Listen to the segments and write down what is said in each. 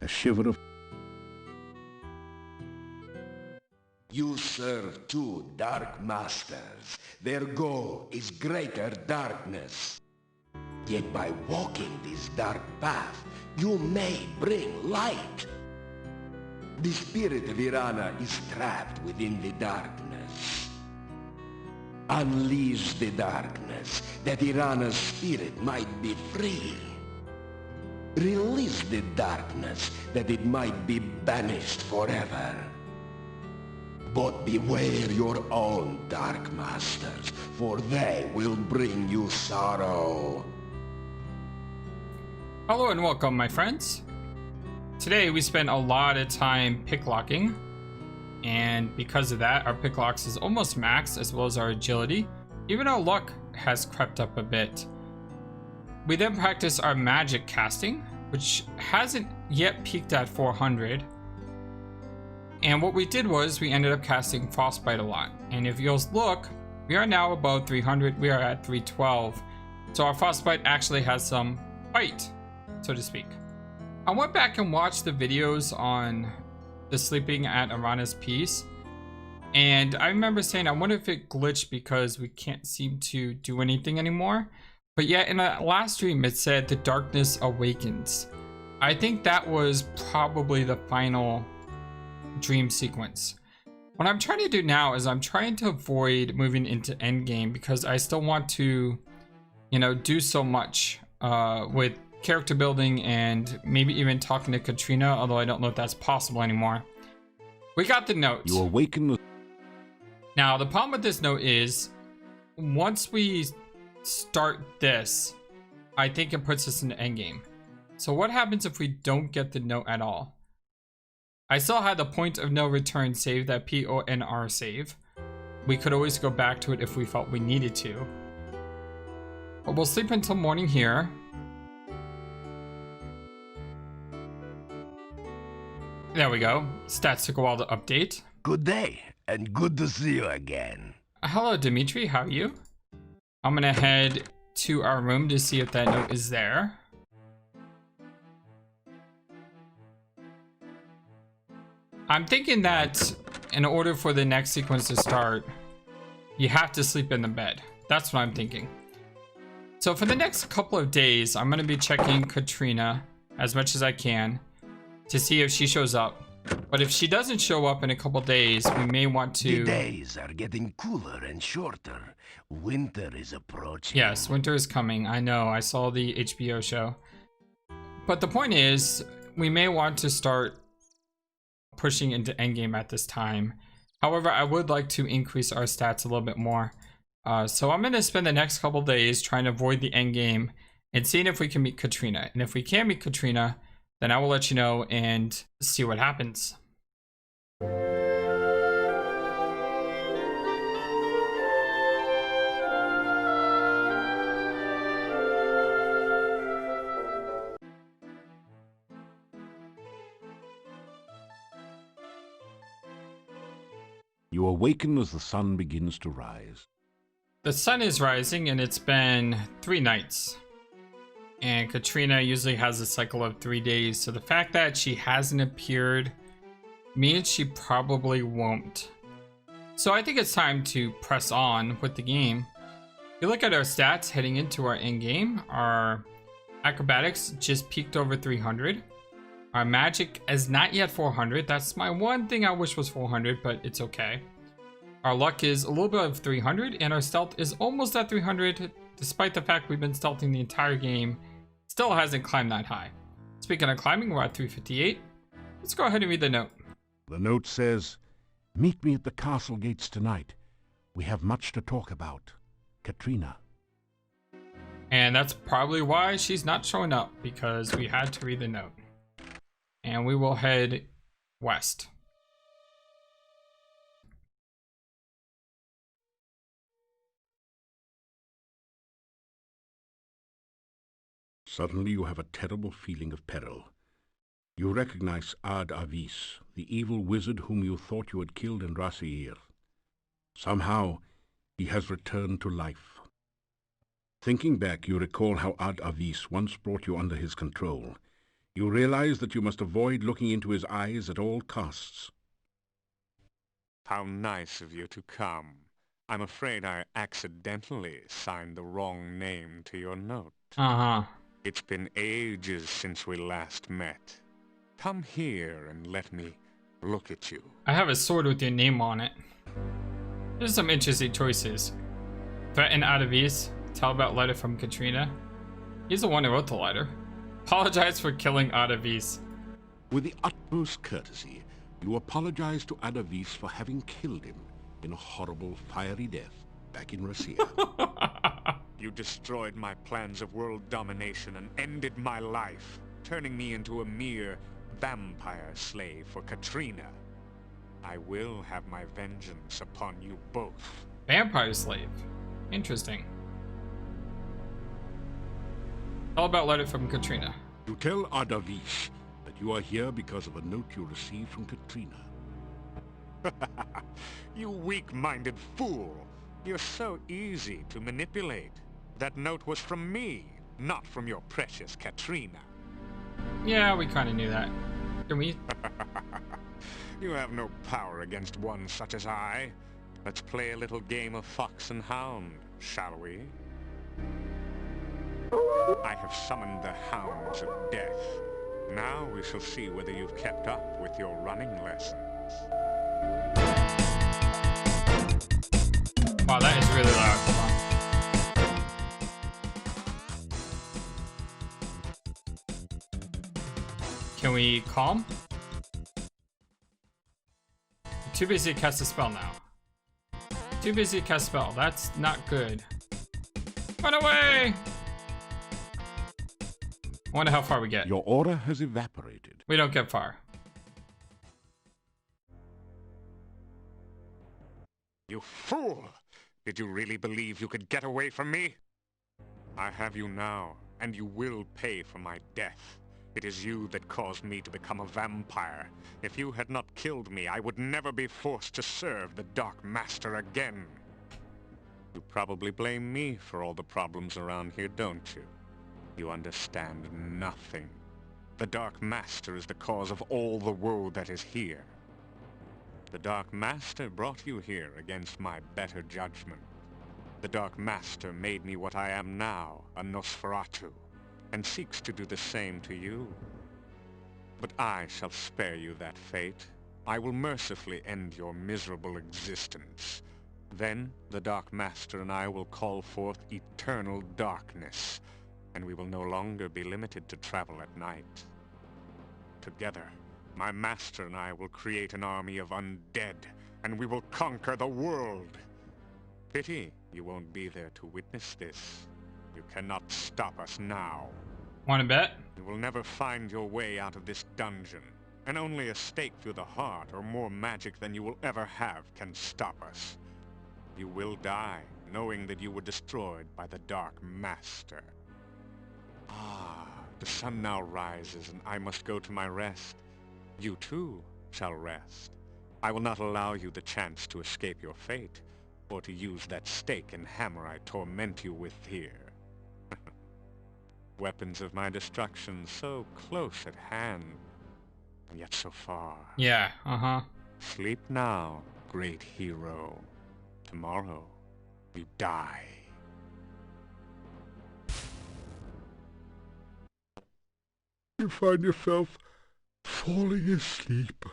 A shiver of... You serve two dark masters. Their goal is greater darkness. Yet by walking this dark path, you may bring light. The spirit of Irana is trapped within the darkness. Unleash the darkness, that Irana's spirit might be free. Release the darkness, that it might be banished forever. But beware your own dark masters, for they will bring you sorrow. Hello and welcome, my friends. Today we spent a lot of time picklocking, and because of that, our picklocks is almost maxed, as well as our agility. Even our luck has crept up a bit. We then practiced our magic casting, which hasn't yet peaked at 400. And what we did was we ended up casting Frostbite a lot. And if you'll look, we are now above 300. We are at 312. So our Frostbite actually has some bite, so to speak. I went back and watched the videos on the sleeping at Irana's piece, and I remember saying I wonder if it glitched because we can't seem to do anything anymore. But yet in a last stream it said the darkness awakens. I think that was probably the final dream sequence. What I'm trying to do now is I'm trying to avoid moving into endgame because I still want to, do so much with character building and maybe even talking to Katrina, although I don't know if that's possible anymore. We got the note. You awaken. Now, the problem with this note is once we start this, I think it puts us in the endgame. So what happens if we don't get the note at all? I still had the point of no return save, that PONR save. We could always go back to it if we felt we needed to. But we'll sleep until morning here. There we go. Stats took a while to update. Good day, and good to see you again. Hello, Dimitri. How are you? I'm gonna head to our room to see if that note is there. I'm thinking that in order for the next sequence to start, you have to sleep in the bed. That's what I'm thinking. So for the next couple of days, I'm gonna be checking Katrina as much as I can to see if she shows up. But if she doesn't show up in a couple days, we may want to... The days are getting cooler and shorter. Winter is approaching. Yes, winter is coming. I know. I saw the HBO show. But the point is, we may want to start pushing into endgame at this time. However, I would like to increase our stats a little bit more. So I'm going to spend the next couple days trying to avoid the endgame and seeing if we can meet Katrina. And if we can meet Katrina, then I will let you know and see what happens. You awaken as the sun begins to rise. The sun is rising and it's been 3 nights. And Katrina usually has a cycle of 3 days, so the fact that she hasn't appeared means she probably won't. So I think it's time to press on with the game. If you look at our stats heading into our end game, our acrobatics just peaked over 300. Our magic is not yet 400. That's my one thing I wish was 400, but it's okay. Our luck is a little bit of 300, and our stealth is almost at 300, despite the fact we've been stealthing the entire game. Still hasn't climbed that high. Speaking of climbing, we're at 358. Let's go ahead and read the note. The note says, "Meet me at the castle gates tonight. We have much to talk about. Katrina." And that's probably why she's not showing up, because we had to read the note. And we will head west. Suddenly you have a terrible feeling of peril. You recognize Ad Avis, the evil wizard whom you thought you had killed in Rasair. Somehow, he has returned to life. Thinking back, you recall how Ad Avis once brought you under his control. You realize that you must avoid looking into his eyes at all costs. How nice of you to come. I'm afraid I accidentally signed the wrong name to your note. Uh-huh. It's been ages since we last met. Come here and let me look at you. I have a sword with your name on it. There's some interesting choices. Threaten Ad Avis. Tell about letter from Katrina. He's the one who wrote the letter. Apologize for killing Ad Avis. With the utmost courtesy, you apologize to Ad Avis for having killed him in a horrible, fiery death back in Russia. You destroyed my plans of world domination and ended my life, turning me into a mere vampire slave for Katrina. I will have my vengeance upon you both. Vampire slave. Interesting. Tell about letter from Katrina. You tell Ad Avis that you are here because of a note you received from Katrina. You weak-minded fool! You're so easy to manipulate. That note was from me, not from your precious Katrina. Yeah, we kind of knew that. Can we? You have no power against one such as I. Let's play a little game of fox and hound, shall we? I have summoned the hounds of death. Now we shall see whether you've kept up with your running lessons. Wow, that is really loud. Hold on. Can we calm? Too busy to cast a spell now. Too busy to cast a spell. That's not good. Run away! Wonder how far we get. Your order has evaporated. We don't get far. You fool! Did you really believe you could get away from me? I have you now, and you will pay for my death. It is you that caused me to become a vampire. If you had not killed me, I would never be forced to serve the Dark Master again. You probably blame me for all the problems around here, don't you? You understand nothing. The Dark Master is the cause of all the woe that is here. The Dark Master brought you here against my better judgment. The Dark Master made me what I am now, a Nosferatu, and seeks to do the same to you. But I shall spare you that fate. I will mercifully end your miserable existence. Then the Dark Master and I will call forth eternal darkness, and we will no longer be limited to travel at night. Together, my master and I will create an army of undead, and we will conquer the world. Pity you won't be there to witness this. You cannot stop us now. Wanna bet? You will never find your way out of this dungeon, and only a stake through the heart or more magic than you will ever have can stop us. You will die, knowing that you were destroyed by the Dark Master. Ah, the sun now rises, and I must go to my rest. You too shall rest. I will not allow you the chance to escape your fate, or to use that stake and hammer I torment you with here. Weapons of my destruction so close at hand, and yet so far. Yeah, uh-huh. Sleep now, great hero. Tomorrow, you die. You find yourself falling asleep.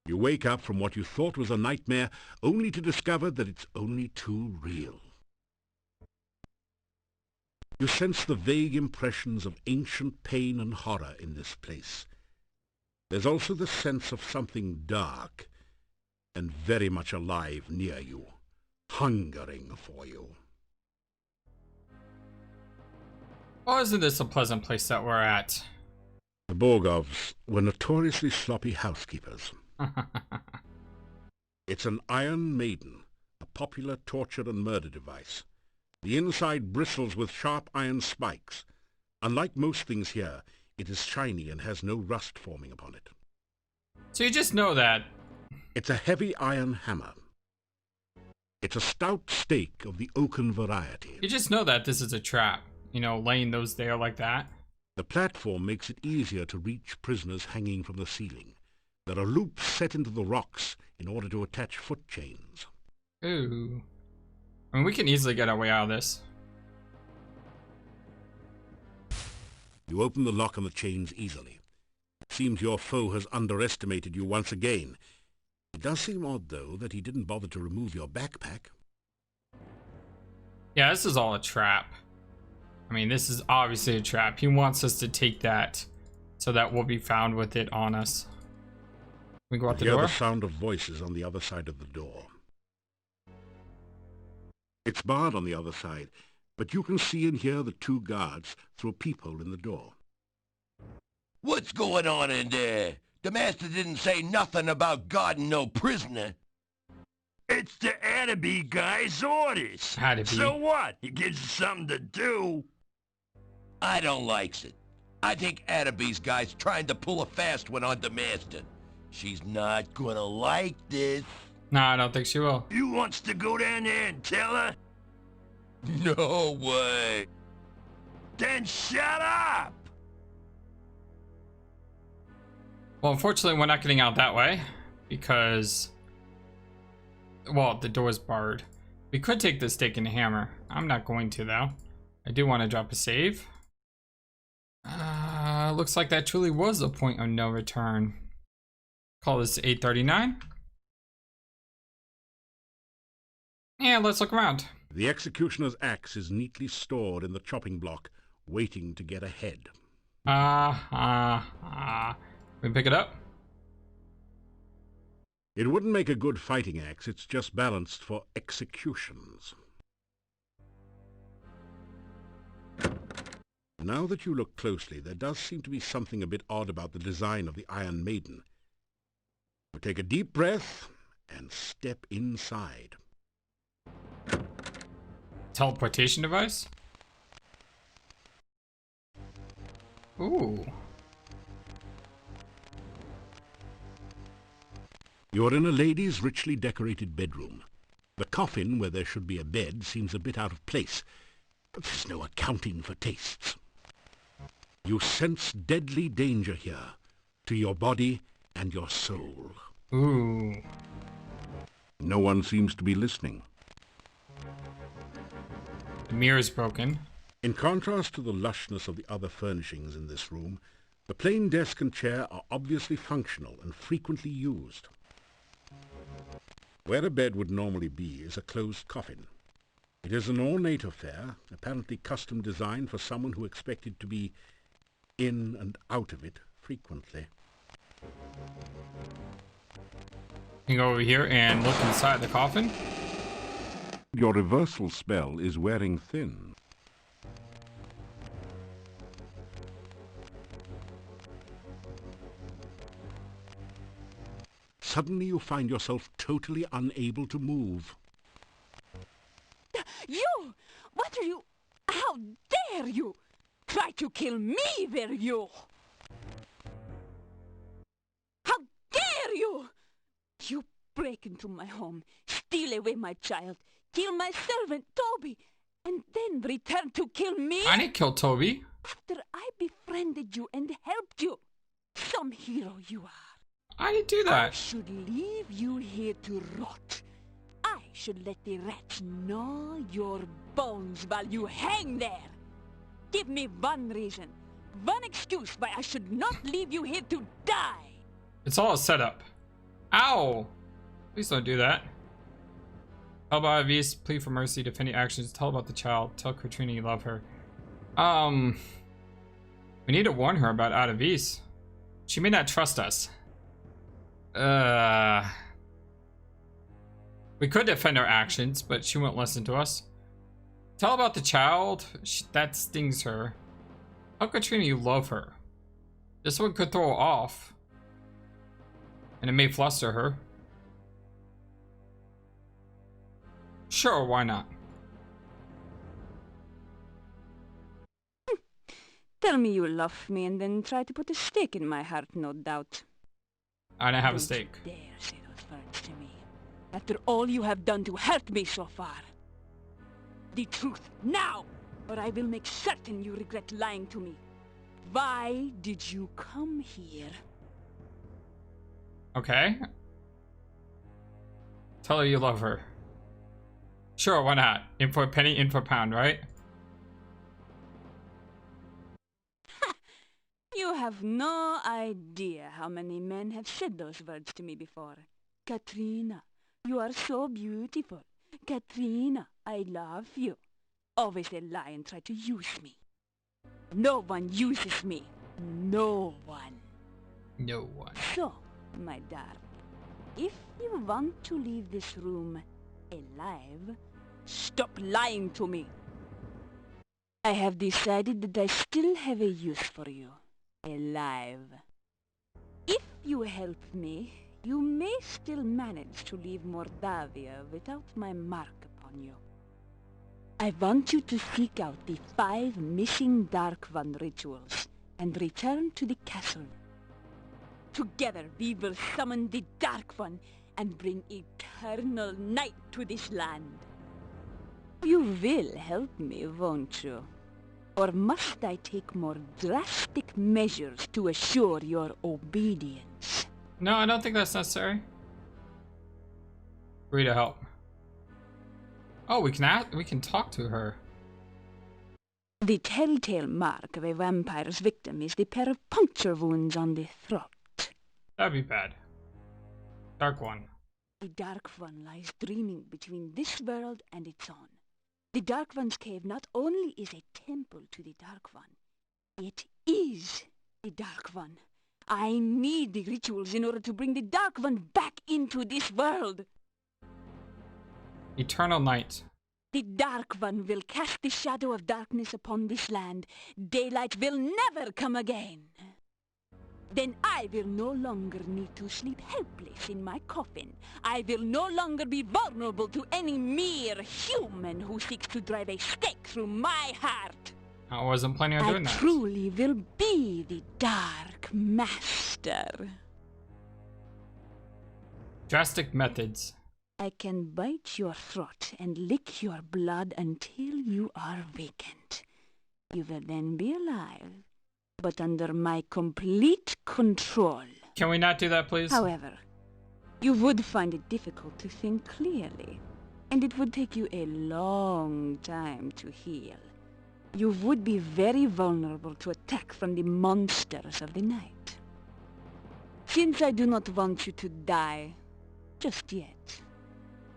You wake up from what you thought was a nightmare, only to discover that it's only too real. You sense the vague impressions of ancient pain and horror in this place. There's also the sense of something dark and very much alive near you, hungering for you. Oh, isn't this a pleasant place that we're at? The Borgovs were notoriously sloppy housekeepers. It's an Iron Maiden, a popular torture and murder device. The inside bristles with sharp iron spikes. Unlike most things here, it is shiny and has no rust forming upon it. So you just know that. It's a heavy iron hammer. It's a stout stake of the oaken variety. You just know that this is a trap, you know, laying those there like that. The platform makes it easier to reach prisoners hanging from the ceiling. There are loops set into the rocks in order to attach foot chains. Ooh. I mean, we can easily get our way out of this. You open the lock on the chains easily. It seems your foe has underestimated you once again. It does seem odd, though, that he didn't bother to remove your backpack. Yeah, this is all a trap. I mean, this is obviously a trap. He wants us to take that so that we'll be found with it on us. We go out the door. Hear the sound of voices on the other side of the door. It's barred on the other side, but you can see and hear the two guards through a peephole in the door. What's going on in there? The master didn't say nothing about guarding no prisoner. It's the Ad Avis guy's orders. Ad Avis. So what? He gives us something to do. I don't likes it. I think Ad Avis guy's trying to pull a fast one on the master. She's not gonna like this. No, I don't think she will. You wants to go down there and tell her? No way. Then shut up! Well, unfortunately, we're not getting out that way because, well, the door's barred. We could take the stake and the hammer. I'm not going to, though. I do want to drop a save. Looks like that truly was a point of no return. Call this 839. And let's look around. The executioner's axe is neatly stored in the chopping block, waiting to get ahead. We pick it up. It wouldn't make a good fighting axe, it's just balanced for executions. Now that you look closely, there does seem to be something a bit odd about the design of the Iron Maiden. We take a deep breath and step inside. Teleportation device? Ooh. You're in a lady's richly decorated bedroom. The coffin, where there should be a bed, seems a bit out of place, but there's no accounting for tastes. You sense deadly danger here, to your body and your soul. Ooh. No one seems to be listening. The mirror's broken. In contrast to the lushness of the other furnishings in this room, the plain desk and chair are obviously functional and frequently used. Where a bed would normally be is a closed coffin. It is an ornate affair, apparently custom designed for someone who expected to be in and out of it frequently. You can go over here and look inside the coffin. Your reversal spell is wearing thin. Suddenly you find yourself totally unable to move. You! What are you? How dare you! Try to kill me, were you? How dare you! You break into my home, steal away my child, kill my servant, Toby, and then return to kill me? I didn't kill Toby. After I befriended you and helped you. Some hero you are. I didn't do I that. should leave you here to rot. I should let the rats gnaw your bones while you hang there. Give me one reason, one excuse why I should not leave you here to die. It's all a setup. Ow! Please don't do that. Tell about Ad Avis, plead for mercy, defend your actions, tell about the child, tell Katrina you love her. We need to warn her about Ad Avis. She may not trust us. We could defend our actions, but she won't listen to us. Tell about the child. That stings her. Tell Katrina you love her. This one could throw her off. And it may fluster her. Sure, why not? Tell me you love me and then try to put a stake in my heart, no doubt. I don't have a Don't stake. you dare say those words to me. After all you have done to hurt me so far. The truth now, or I will make certain you regret lying to me. Why did you come here? Okay. Tell her you love her. Sure, why not? In for a penny, in for a pound, right? You have no idea how many men have said those words to me before. Katrina, you are so beautiful. Katrina, I love you. Always they lie and try to use me. No one uses me. No one. No one. So, my darling, if you want to leave this room alive, stop lying to me. I have decided that I still have a use for you. Alive. If you help me, you may still manage to leave Mordavia without my mark upon you. I want you to seek out the 5 missing Dark One rituals and return to the castle. Together we will summon the Dark One and bring eternal night to this land. You will help me, won't you? Or must I take more drastic measures to assure your obedience? No, I don't think that's necessary. Free to help. Oh, we can talk to her. The telltale mark of a vampire's victim is the pair of puncture wounds on the throat. That'd be bad. Dark One. The Dark One lies dreaming between this world and its own. The Dark One's cave not only is a temple to the Dark One, it is the Dark One. I need the rituals in order to bring the Dark One back into this world. Eternal night. The Dark One will cast the shadow of darkness upon this land. Daylight will never come again. Then I will no longer need to sleep helpless in my coffin. I will no longer be vulnerable to any mere human who seeks to drive a stake through my heart. I wasn't planning on doing that. I truly will be the Dark Master. Drastic methods. I can bite your throat and lick your blood until you are vacant. You will then be alive, but under my complete control. Can we not do that, please? However, you would find it difficult to think clearly, and it would take you a long time to heal. You would be very vulnerable to attack from the monsters of the night. Since I do not want you to die just yet,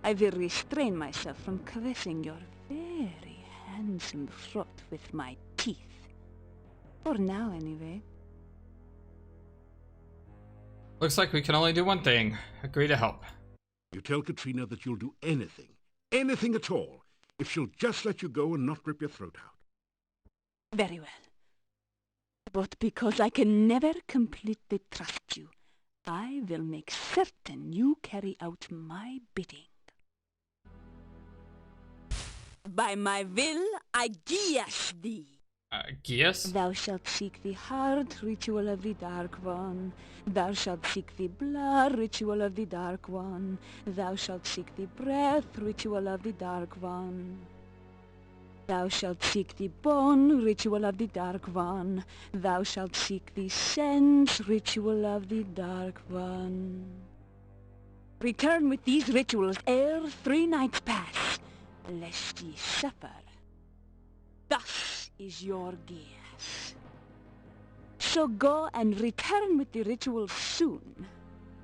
I will restrain myself from caressing your very handsome throat with my teeth. For now, anyway. Looks like we can only do one thing. Agree to help. You tell Katrina that you'll do anything, anything at all, if she'll just let you go and not rip your throat out. Very well. But because I can never completely trust you, I will make certain you carry out my bidding. By my will, I guias thee. Guess? Thou shalt seek the heart ritual of the Dark One. Thou shalt seek the blood ritual of the Dark One. Thou shalt seek the breath ritual of the Dark One. Thou shalt seek the bone ritual of the Dark One. Thou shalt seek the sense ritual of the Dark One. Return with these rituals ere 3 nights pass, lest ye suffer. Thus is your guess. So go and return with the rituals soon.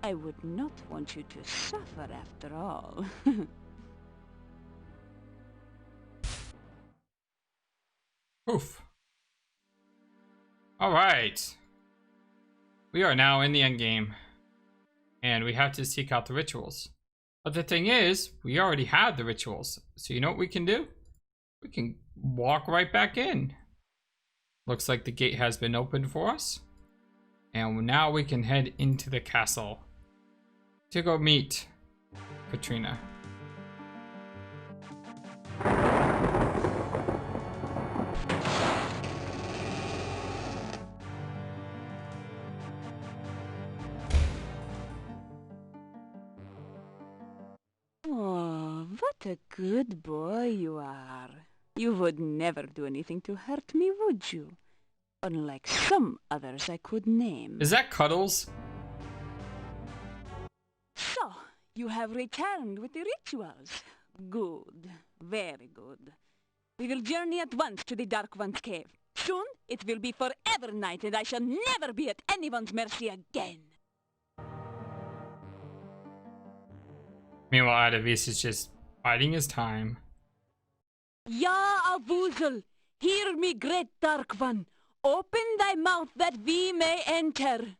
I would not want you to suffer after all. Oof. Alright. We are now in the endgame. And we have to seek out the rituals. But the thing is, we already have the rituals. So you know what we can do? We can walk right back in. Looks like the gate has been opened for us. And now we can head into the castle to go meet Katrina. What a good boy you are. You would never do anything to hurt me, would you? Unlike some others I could name. Is that Cuddles? So, you have returned with the rituals. Good. Very good. We will journey at once to the Dark One's cave. Soon, it will be forever night, and I shall never be at anyone's mercy again. Meanwhile, Ad Avis is just biding his time. Ya Avoozl, hear me, great Dark One. Open thy mouth that we may enter.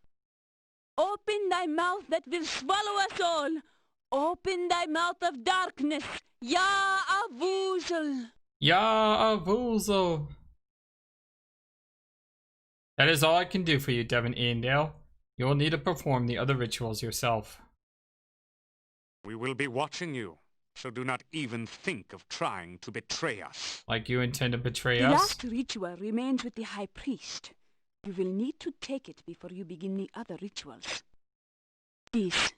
Open thy mouth that will swallow us all. Open thy mouth of darkness, Ya Avoozl. Ya Avoozl. That is all I can do for you, Devon Aidendale. You will need to perform the other rituals yourself. We will be watching you, so do not even think of trying to betray us. Like you intend to betray The us? last ritual remains with the High Priest. You will need to take it before you begin the other rituals. Please,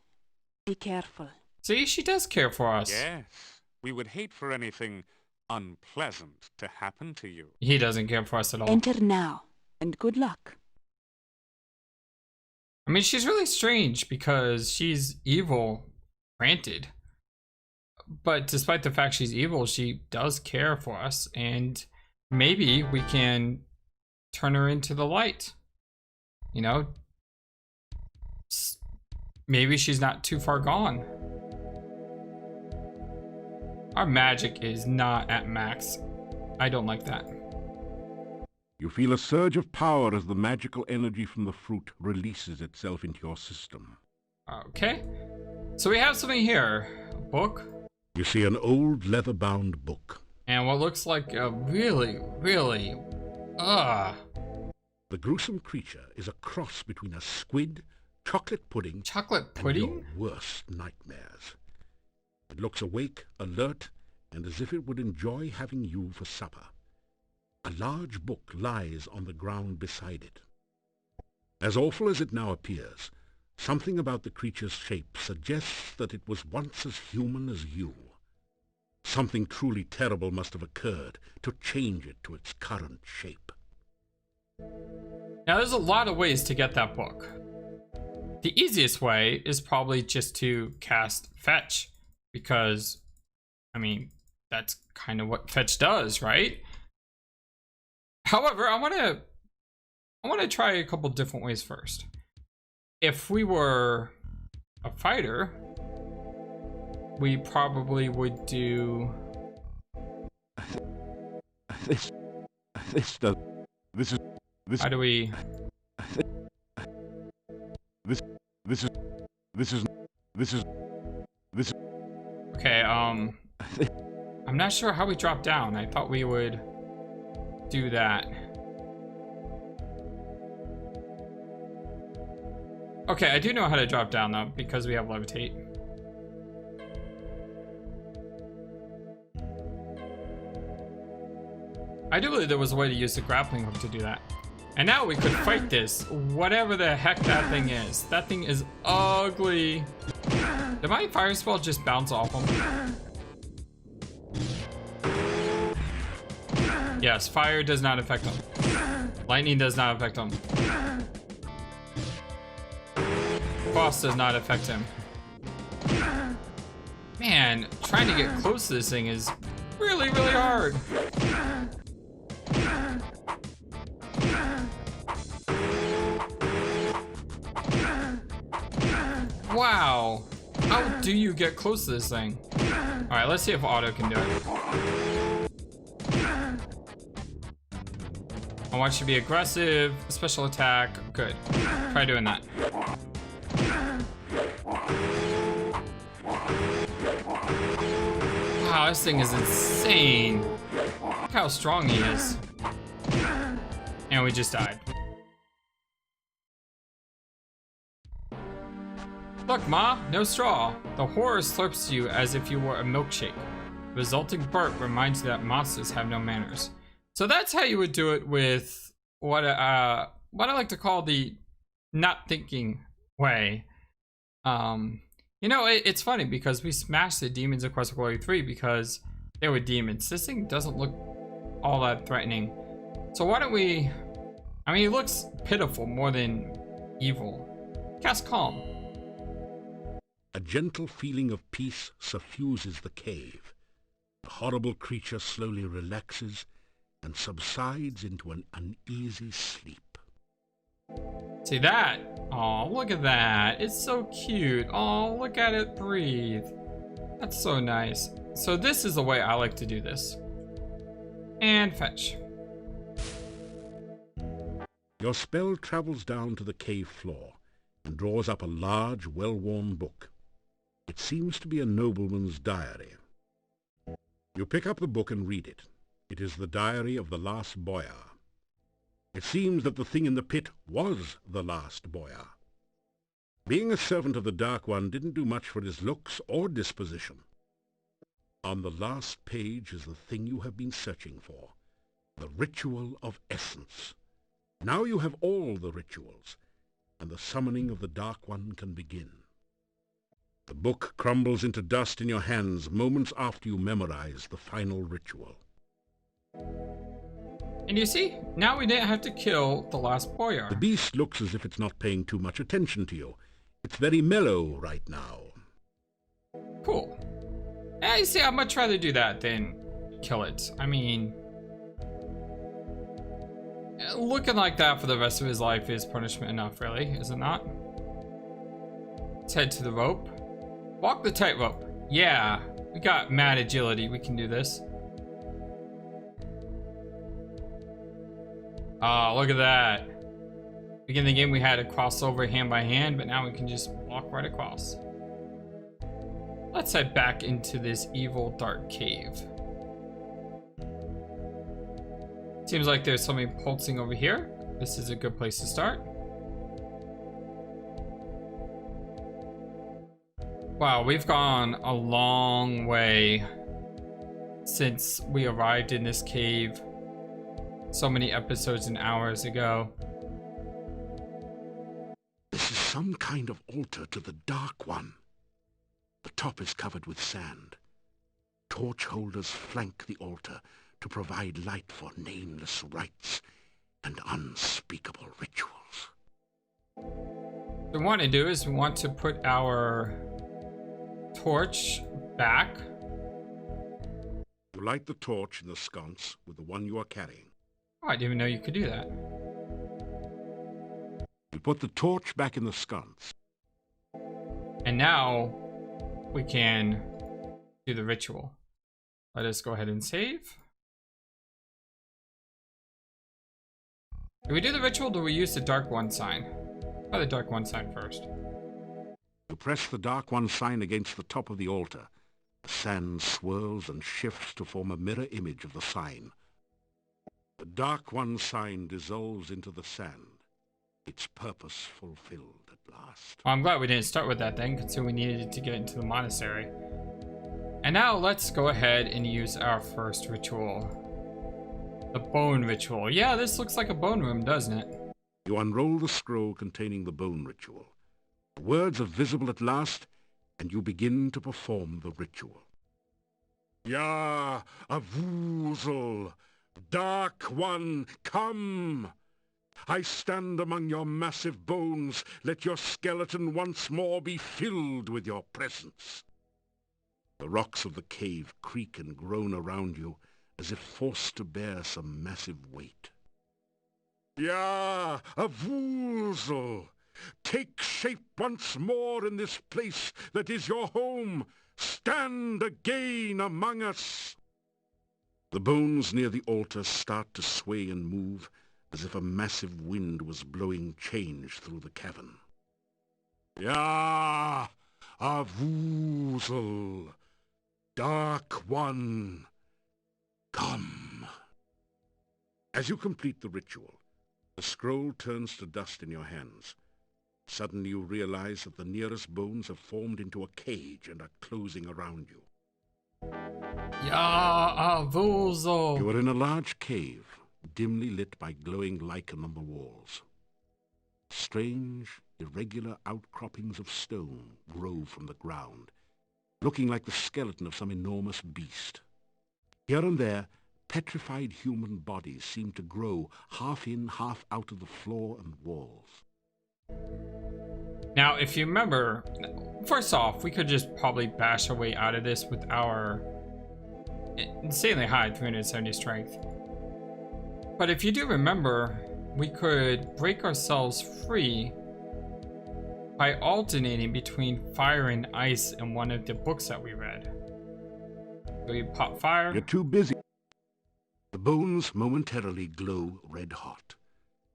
be careful. See, she does care for us. Yes, we would hate for anything unpleasant to happen to you. He doesn't care for us at all. Enter now, and good luck. I mean, she's really strange because she's evil, granted. But despite the fact she's evil, she does care for us, and maybe we can turn her into the light. You know? Maybe she's not too far gone. Our magic is not at max. I don't like that. You feel a surge of power as the magical energy from the fruit releases itself into your system. Okay. So we have something here. A book. You see an old leather-bound book. And what looks like a really, The gruesome creature is a cross between a squid, chocolate pudding, chocolate and pudding? your worst nightmares. It looks awake, alert, and as if it would enjoy having you for supper. A large book lies on the ground beside it. As awful as it now appears, something about the creature's shape suggests that it was once as human as you. Something truly terrible must have occurred to change it to its current shape. Now there's a lot of ways to get that book. The easiest way is probably just to cast Fetch, because, I mean, that's kind of what Fetch does, right? However, I want to try a couple different ways first. If we were a fighter, we probably would do This how do we okay, I'm not sure how we drop down. I thought we would do that. Okay, I do know how to drop down though, because we have levitate. I do believe there was a way to use the grappling hook to do that. And now we could fight this, whatever the heck that thing is. That thing is ugly. Did my fire spell just bounce off him? Yes, fire does not affect him. Lightning does not affect him. Frost does not affect him. Man, trying to get close to this thing is really, really hard. Wow. How do you get close to this thing? Alright, let's see if Auto can do it. I want you to be aggressive, special attack. Good. Try doing that. Wow, this thing is insane. Look how strong he is. And we just died. Look, Ma, no straw. The horror slurps you as if you were a milkshake. The resulting burp reminds you that monsters have no manners. So that's how you would do it with what I like to call the not thinking way. You You know, it's funny because we smashed the demons of Quest for Glory 3 because they were demons. This thing doesn't look all that threatening. So why don't we... I mean, it looks pitiful more than evil. Cast Calm. A gentle feeling of peace suffuses the cave. The horrible creature slowly relaxes and subsides into an uneasy sleep. See that? Oh, look at that. It's so cute. Oh, look at it breathe. That's so nice. So this is the way I like to do this. And fetch. Your spell travels down to the cave floor and draws up a large, well-worn book. It seems to be a nobleman's diary. You pick up the book and read it. It is the diary of the last boyar. It seems that the thing in the pit was the last boyar. Being a servant of the Dark One didn't do much for his looks or disposition. On the last page is the thing you have been searching for, the Ritual of Essence. Now you have all the rituals, and the summoning of the Dark One can begin. The book crumbles into dust in your hands moments after you memorize the final ritual. And you see, now we didn't have to kill the last boyar. The beast looks as if it's not paying too much attention to you. It's very mellow right now. Cool. Yeah, you see, I'd much rather do that than kill it. I mean, looking like that for the rest of his life is punishment enough, really, is it not? Let's head to the rope. Walk the tightrope. Yeah, we got mad agility. We can do this. Oh, look at that. Beginning of the game, we had to cross over hand by hand, but now we can just walk right across. Let's head back into this evil dark cave. Seems like there's something pulsing over here. This is a good place to start. Wow, we've gone a long way since we arrived in this cave so many episodes and hours ago. This is some kind of altar to the Dark One. The top is covered with sand. Torch holders flank the altar to provide light for nameless rites and unspeakable rituals. What we want to do is we want to put our torch back. You light the torch in the sconce with the one you are carrying. Oh, I didn't even know you could do that. You put the torch back in the sconce. And now we can do the ritual. Let us go ahead and save. Do we do the ritual or do we use the Dark One sign? Try the Dark One sign first. You press the Dark One sign against the top of the altar. The sand swirls and shifts to form a mirror image of the sign. The Dark One sign dissolves into the sand. Its purpose fulfilled at last. Well, I'm glad we didn't start with that then, considering we needed it to get into the monastery. And now let's go ahead and use our first ritual. The bone ritual. Yeah, this looks like a bone room, doesn't it? You unroll the scroll containing the bone ritual. The words are visible at last, and you begin to perform the ritual. Ya, Avoozl, Dark One, come! I stand among your massive bones. Let your skeleton once more be filled with your presence. The rocks of the cave creak and groan around you, as if forced to bear some massive weight. Ya, Avoozl, take shape once more in this place that is your home. Stand again among us. The bones near the altar start to sway and move, as if a massive wind was blowing change through the cavern. Ya, Avoozl, Dark One, come. As you complete the ritual, the scroll turns to dust in your hands. Suddenly you realize that the nearest bones have formed into a cage and are closing around you. Ya, Avoozl. You are in a large cave, dimly lit by glowing lichen on the walls. Strange irregular outcroppings of stone grow from the ground, looking like the skeleton of some enormous beast. Here and there, petrified human bodies seem to grow half in, half out of the floor and walls. Now, if you remember, first off, we could just probably bash our way out of this with our insanely high 370 strength. But if you do remember, we could break ourselves free by alternating between fire and ice in one of the books that we read. So you pop fire. You're too busy. The bones momentarily glow red hot.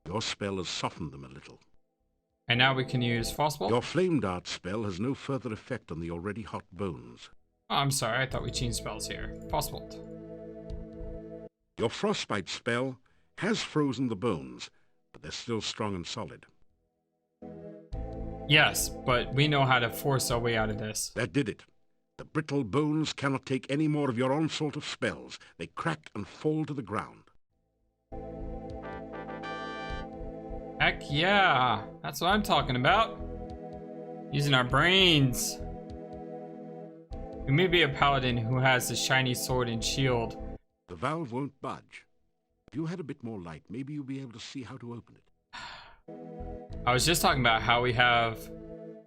Your spell has softened them a little. And now we can use Frostbolt. Your flame dart spell has no further effect on the already hot bones. Oh, I'm sorry, I thought we changed spells here. Frostbolt. Your frostbite spell has frozen the bones, but they're still strong and solid. Yes, but we know how to force our way out of this. That did it. The brittle bones cannot take any more of your onslaught of spells. They crack and fall to the ground. Heck yeah, that's what I'm talking about. Using our brains. We may be a paladin who has a shiny sword and shield. The valve won't budge. If you had a bit more light, maybe you'll be able to see how to open it. I was just talking about how we have,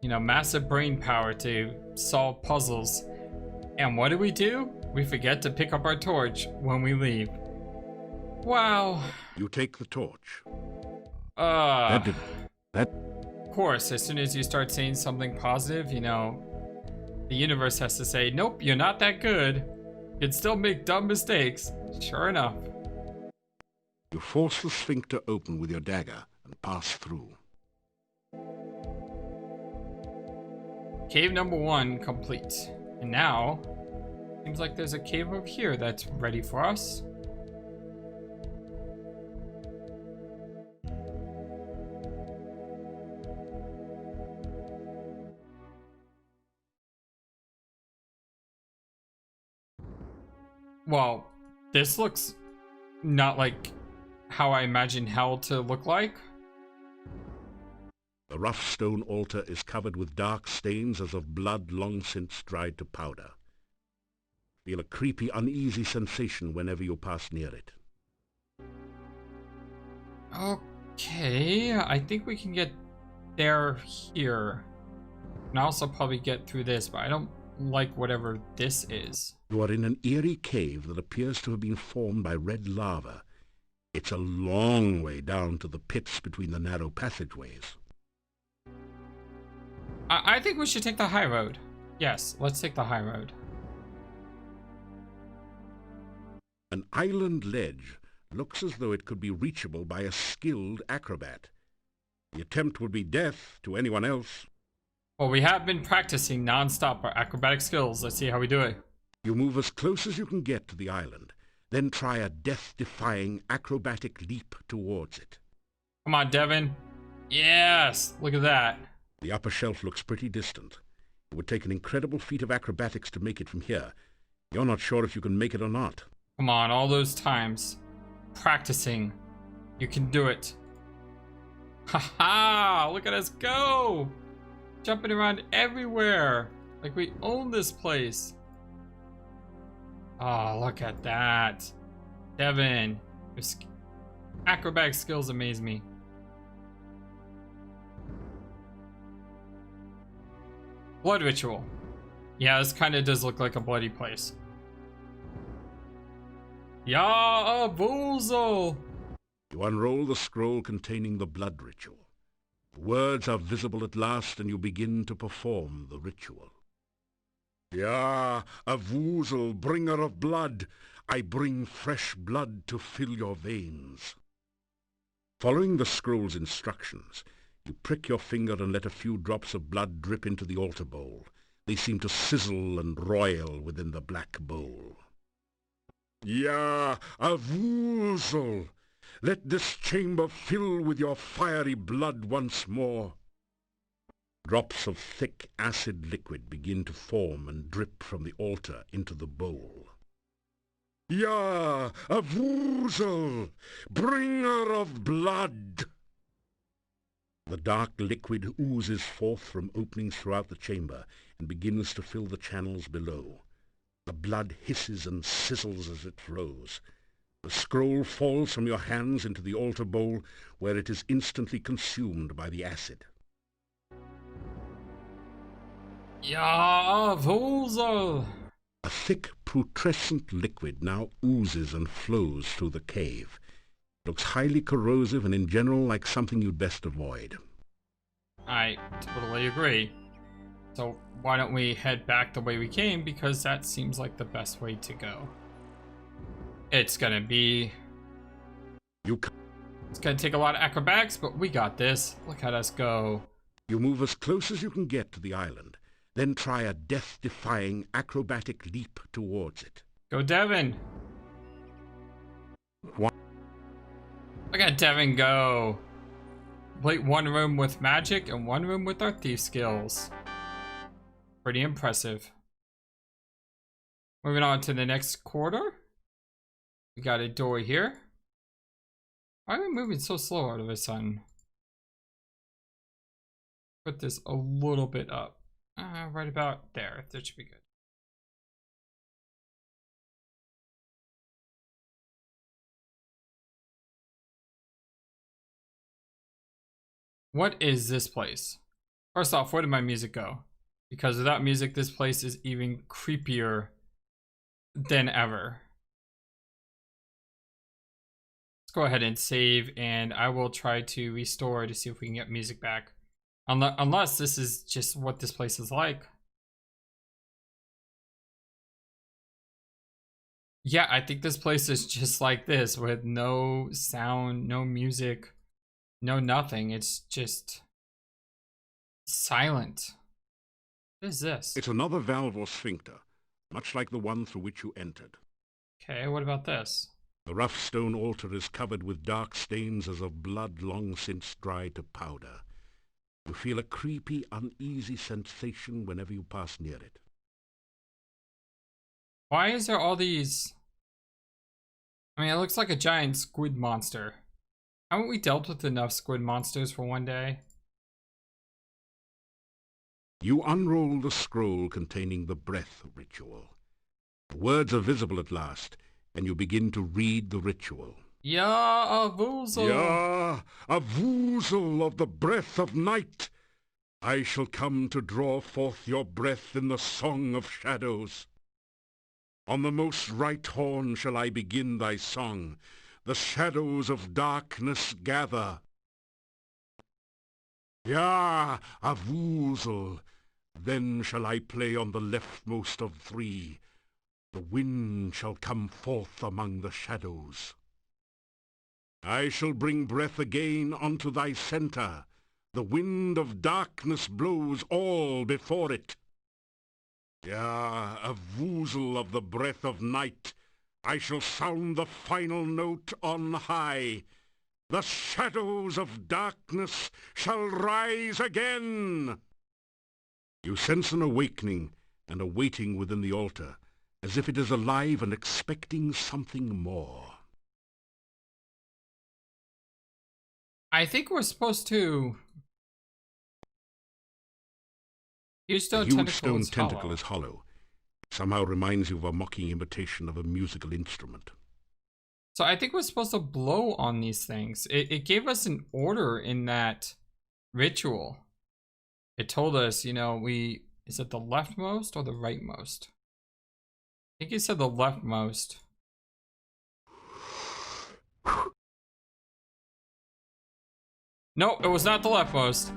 massive brain power to solve puzzles. And what do? We forget to pick up our torch when we leave. Wow. You take the torch. Of That course, as soon as you start saying something positive, the universe has to say, nope, you're not that good. You can still make dumb mistakes. Sure enough. You force the sphincter open with your dagger and pass through. Cave number 1 complete. And now, seems like there's a cave over here that's ready for us. Well, this looks not like how I imagine hell to look like. The rough stone altar is covered with dark stains as of blood long since dried to powder. Feel a creepy, uneasy sensation whenever you pass near it. Okay, I think we can get there here. And also probably get through this, but I don't like whatever this is. You are in an eerie cave that appears to have been formed by red lava. It's a long way down to the pits between the narrow passageways. I think we should take the high road. Yes, let's take the high road. An island ledge looks as though it could be reachable by a skilled acrobat. The attempt would be death to anyone else. Well, we have been practicing non-stop our acrobatic skills. Let's see how we do it. You move as close as you can get to the island, then try a death-defying acrobatic leap towards it. Come on, Devon. Yes, look at that. The upper shelf looks pretty distant. It would take an incredible feat of acrobatics to make it from here. You're not sure if you can make it or not. Come on, all those times. Practicing. You can do it. Haha, look at us go. Jumping around everywhere. Like we own this place. Oh, look at that. Devon, your acrobatic skills amaze me. Blood ritual. Yeah, this kind of does look like a bloody place. Yeah, Avoozl! You unroll the scroll containing the blood ritual. The words are visible at last, and you begin to perform the ritual. Avoozl, bringer of blood, I bring fresh blood to fill your veins. Following the scroll's instructions, you prick your finger and let a few drops of blood drip into the altar bowl. They seem to sizzle and roil within the black bowl. Avoozl, let this chamber fill with your fiery blood once more. Drops of thick acid liquid begin to form and drip from the altar into the bowl. Avoozl, bringer of blood! The dark liquid oozes forth from openings throughout the chamber and begins to fill the channels below. The blood hisses and sizzles as it flows. The scroll falls from your hands into the altar bowl, where it is instantly consumed by the acid. Ja, Avoozl! A thick, putrescent liquid now oozes and flows through the cave. It looks highly corrosive and in general like something you'd best avoid. I totally agree. So why don't we head back the way we came, because that seems like the best way to go. It's gonna take a lot of acrobatics, but we got this. Look at us go. You move as close as you can get to the island, then try a death-defying acrobatic leap towards it. Go, Devon! What? Look at Devon go! Complete one room with magic and one room with our thief skills. Pretty impressive. Moving on to the next quarter. We got a door here. Why are we moving so slow out of a sudden? Put this a little bit up. Right about there. That should be good. What is this place? First off, where did my music go? Because without music, this place is even creepier than ever. Let's go ahead and save, and I will try to restore to see if we can get music back. Unless this is just what this place is like. Yeah, I think this place is just like this, with no sound, no music, no nothing. It's just silent. What is this? It's another valve or sphincter, much like the one through which you entered. Okay, what about this? The rough stone altar is covered with dark stains as of blood long since dried to powder. You feel a creepy, uneasy sensation whenever you pass near it. Why is there all these... I mean, it looks like a giant squid monster. Haven't we dealt with enough squid monsters for one day? You unroll the scroll containing the breath ritual. The words are visible at last, and you begin to read the ritual. Yeah, Avoozl! Yeah, Avoozl of the breath of night! I shall come to draw forth your breath in the song of shadows. On the most right horn shall I begin thy song. The shadows of darkness gather. Yeah, Avoozl! Then shall I play on the leftmost of three. The wind shall come forth among the shadows. I shall bring breath again unto thy centre. The wind of darkness blows all before it. Yeah, Avoozl of the breath of night, I shall sound the final note on high. The shadows of darkness shall rise again. You sense an awakening and a waiting within the altar, as if it is alive and expecting something more. I think we're supposed to... Huge stone The huge tentacle stone is tentacle hollow. is hollow. Somehow reminds you of a mocking imitation of a musical instrument. So I think we're supposed to blow on these things. It gave us an order in that ritual. It told us, you know, is it the leftmost or the rightmost? I think it said the leftmost. Nope, it was not the leftmost.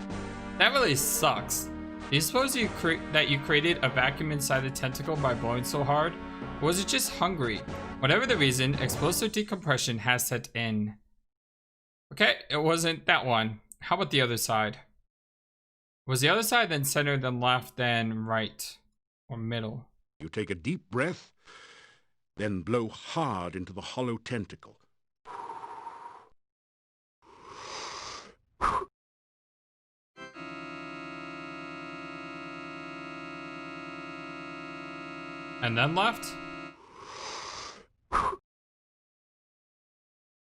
That really sucks. Do you suppose that you created a vacuum inside the tentacle by blowing so hard? Or was it just hungry? Whatever the reason, explosive decompression has set in. Okay, it wasn't that one. How about the other side? Was the other side then center, then left, then right? Or middle? You take a deep breath, then blow hard into the hollow tentacle. And then left?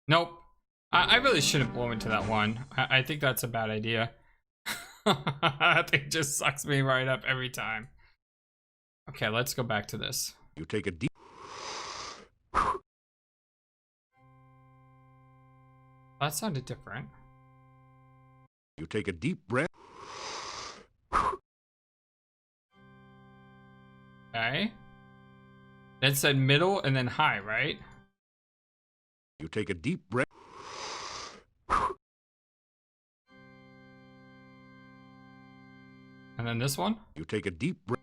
Nope. I really shouldn't blow into that one. I think that's a bad idea. I think it just sucks me right up every time. Okay, let's go back to this. You take a deep... That sounded different. You take a deep breath. Okay. Then said middle and then high, right? You take a deep breath. And then this one? You take a deep breath.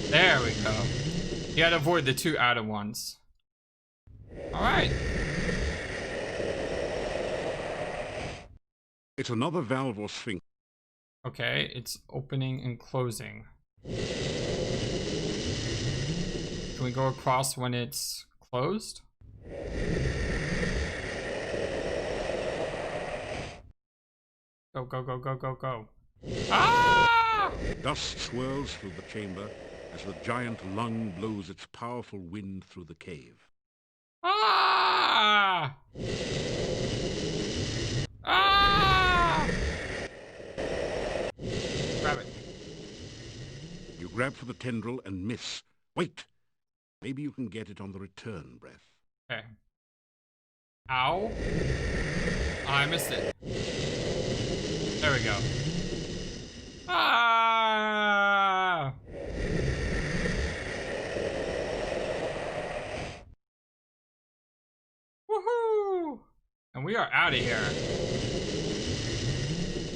There we go. You gotta avoid the two outer ones. Alright. It's another valve or sphinx. Okay, it's opening and closing. Can we go across when it's closed? Go, go, go, go, go, go. Ah! Dust swirls through the chamber as the giant lung blows its powerful wind through the cave. Ah! Ah! Grab it. You grab for the tendril and miss. Wait! Maybe you can get it on the return breath. Okay. Ow. I missed it. There we go. Ah! Woohoo! And we are out of here.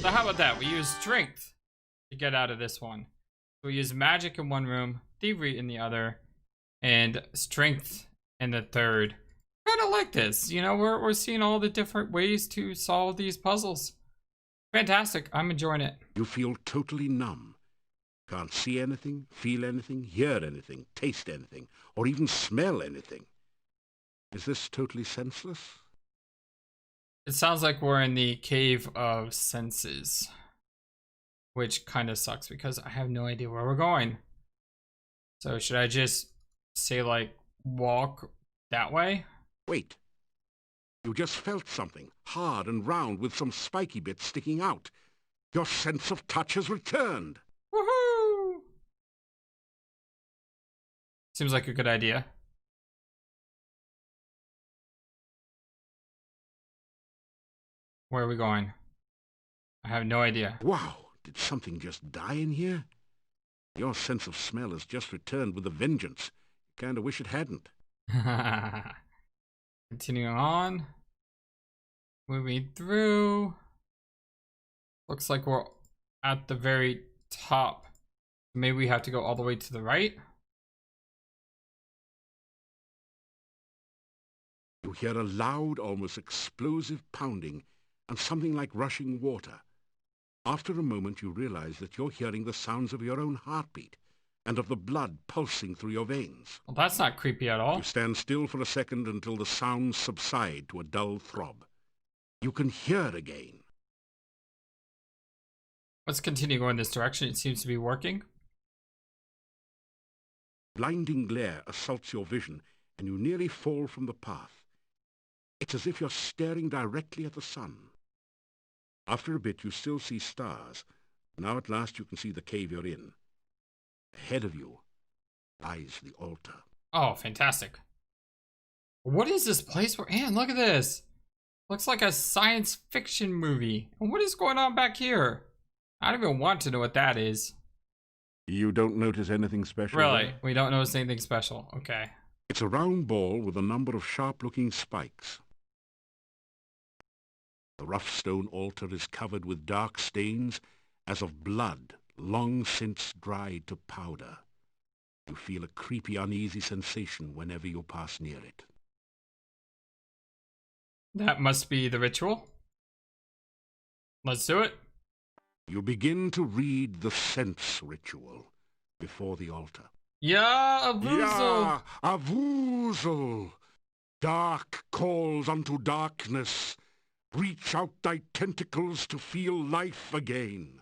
So how about that? We use strength to get out of this one. So we use magic in one room, thievery in the other, and strength in the third. Kind of like this, you know, we're seeing all the different ways to solve these puzzles. Fantastic, I'm enjoying it. You feel totally numb. Can't see anything, feel anything, hear anything, taste anything, or even smell anything. Is this totally senseless? It sounds like we're in the cave of senses, which kind of sucks because I have no idea where we're going. So should I just say like walk that way? Wait. You just felt something, hard and round with some spiky bits sticking out. Your sense of touch has returned. Woohoo! Seems like a good idea. Where are we going? I have no idea. Wow, did something just die in here? Your sense of smell has just returned with a vengeance. You kinda wish it hadn't. Continuing on. Moving through. Looks like we're at the very top. Maybe we have to go all the way to the right. You hear a loud, almost explosive pounding and something like rushing water. After a moment, you realize that you're hearing the sounds of your own heartbeat and of the blood pulsing through your veins. Well, that's not creepy at all. You stand still for a second until the sounds subside to a dull throb. You can hear again. Let's continue going this direction. It seems to be working. Blinding glare assaults your vision, and you nearly fall from the path. It's as if you're staring directly at the sun. After a bit, you still see stars. Now at last you can see the cave you're in. Ahead of you lies the altar. Oh, fantastic. What is this place we're in? Look at this. Looks like a science fiction movie. And what is going on back here? I don't even want to know what that is. You don't notice anything special? Really? There? We don't notice anything special. Okay. It's a round ball with a number of sharp-looking spikes. The rough stone altar is covered with dark stains as of blood long since dried to powder. You feel a creepy, uneasy sensation whenever you pass near it. That must be the ritual. Let's do it. You begin to read the sense ritual before the altar. Yeah, Avoozl. Yeah, Avoozl. Dark calls unto darkness. Reach out thy tentacles to feel life again.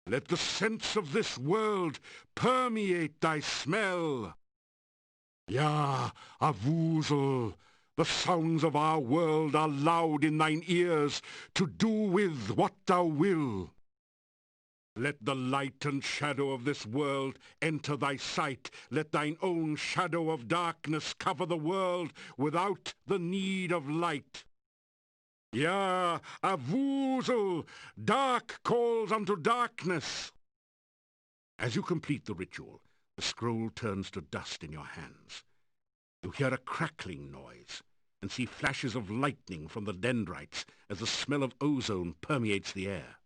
Let the sense of this world permeate thy smell. Ya, Avoozl, the sounds of our world are loud in thine ears, to do with what thou will. Let the light and shadow of this world enter thy sight. Let thine own shadow of darkness cover the world without the need of light. Ya, Avoozl, dark calls unto darkness. As you complete the ritual, the scroll turns to dust in your hands. You hear a crackling noise and see flashes of lightning from the dendrites as the smell of ozone permeates the air.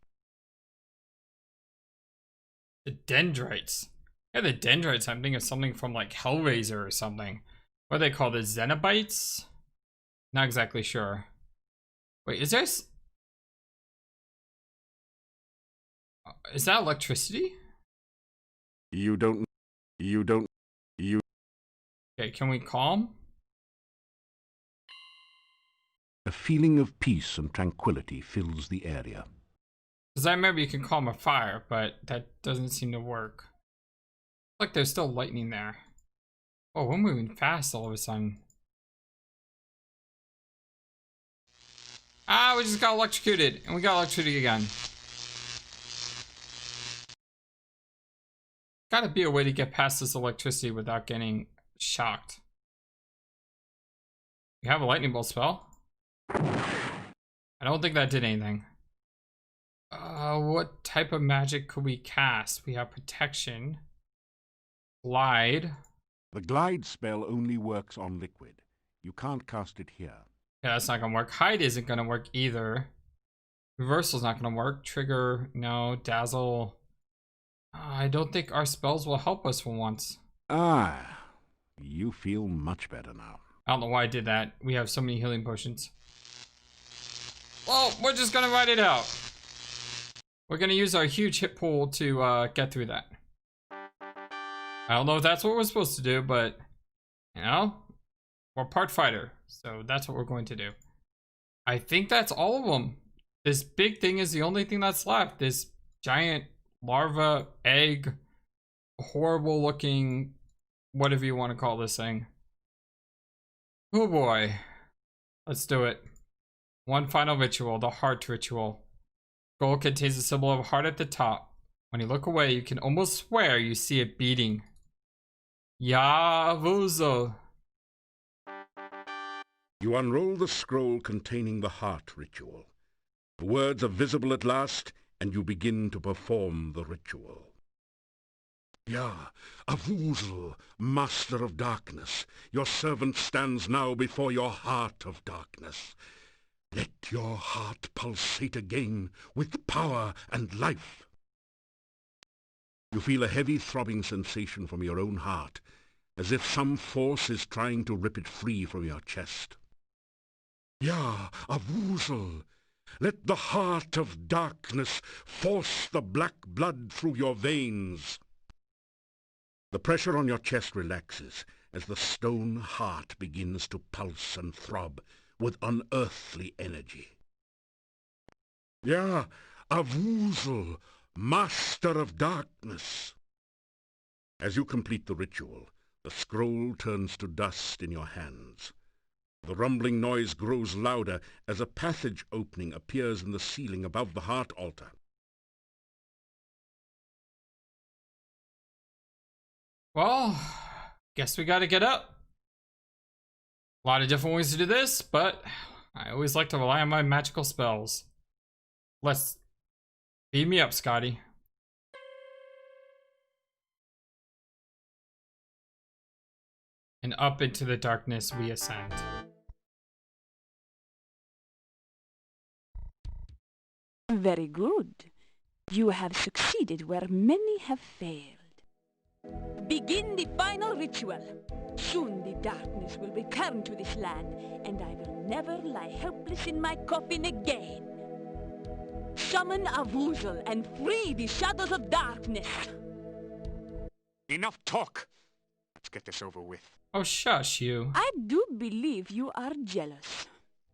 The dendrites. Yeah, the dendrites. I'm thinking of something from like Hellraiser or something. What are they called? The Xenobites? Not exactly sure. Wait, is there... Is that electricity? You don't... Okay, can we calm? A feeling of peace and tranquility fills the area. Because I remember you can calm a fire, but that doesn't seem to work. Like there's still lightning there. Oh, we're moving fast all of a sudden. Ah, we just got electrocuted, and we got electrocuted again. Gotta be a way to get past this electricity without getting shocked. We have a lightning bolt spell. I don't think that did anything. What type of magic could we cast? We have protection. Glide. The glide spell only works on liquid. You can't cast it here. Yeah, that's not gonna work. Hide isn't gonna work either. Reversal's not gonna work. Trigger, no. Dazzle. I don't think our spells will help us for once. Ah, you feel much better now. I don't know why I did that. We have so many healing potions. Well, we're just gonna ride it out. We're gonna use our huge hit pool to get through that. I don't know if that's what we're supposed to do, but, you know, we're part fighter, so that's what we're going to do. I think that's all of them. This big thing is the only thing that's left. This giant larva, egg, horrible looking, whatever you want to call this thing. Oh boy. Let's do it. One final ritual, the heart ritual. Scroll contains a symbol of a heart at the top. When you look away, you can almost swear you see it beating. Ya Avoozl. You unroll the scroll containing the heart ritual. The words are visible at last, and you begin to perform the ritual. Ya, Avoozl, master of darkness, your servant stands now before your heart of darkness. Let your heart pulsate again with power and life. You feel a heavy throbbing sensation from your own heart, as if some force is trying to rip it free from your chest. Ya, Avoozl, let the heart of darkness force the black blood through your veins. The pressure on your chest relaxes as the stone heart begins to pulse and throb with unearthly energy. Ya, Avoozl, master of darkness. As you complete the ritual, the scroll turns to dust in your hands. The rumbling noise grows louder as a passage opening appears in the ceiling above the heart altar. Well, guess we gotta get up. A lot of different ways to do this, but I always like to rely on my magical spells. Let's beam me up, Scotty. And up into the darkness we ascend. Very good. You have succeeded where many have failed. Begin the final ritual. Soon the darkness will return to this land, and I will never lie helpless in my coffin again. Summon Avoozl and free the shadows of darkness. Enough talk. Let's get this over with. Oh, shush you. I do believe you are jealous.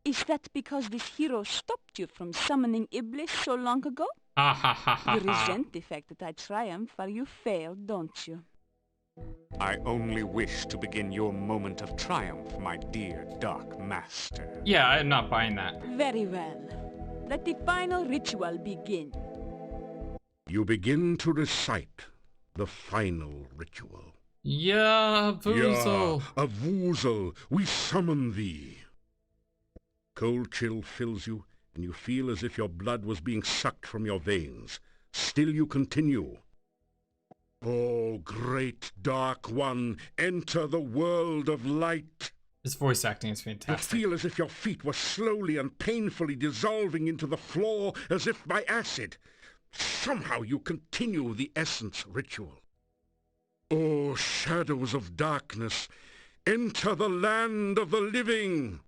Is that because this hero stopped you from summoning Iblis so long ago? Ha ha ha ha You ha. resent the fact that I triumphed while you failed, don't you? I only wish to begin your moment of triumph, my dear Dark Master. Yeah, I'm not buying that. Very well. Let the final ritual begin. You begin to recite the final ritual. Yeah, Avoozl. Avoozl, we summon thee. Cold chill fills you, and you feel as if your blood was being sucked from your veins. Still you continue. Oh, great Dark One, enter the world of light. His voice acting is You fantastic. feel as if your feet were slowly and painfully dissolving into the floor as if by acid. Somehow you continue the essence ritual. Oh, shadows of darkness, enter the land of the living.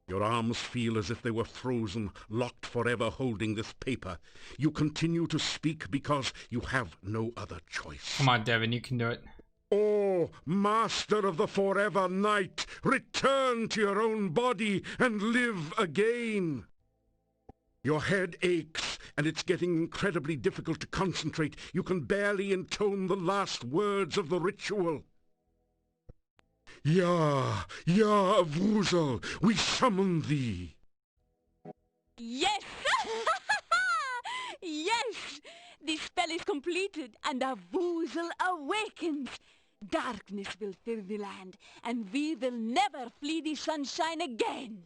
Your arms feel as if they were frozen, locked forever holding this paper. You continue to speak because you have no other choice. Come on, Devon, you can do it. Oh, master of the forever night, return to your own body and live again. Your head aches, and it's getting incredibly difficult to concentrate. You can barely intone the last words of the ritual. Ya, Avoozl, we summon thee. Yes! Yes! The spell is completed, and Avoozl awakens. Darkness will fill the land, and we will never flee the sunshine again.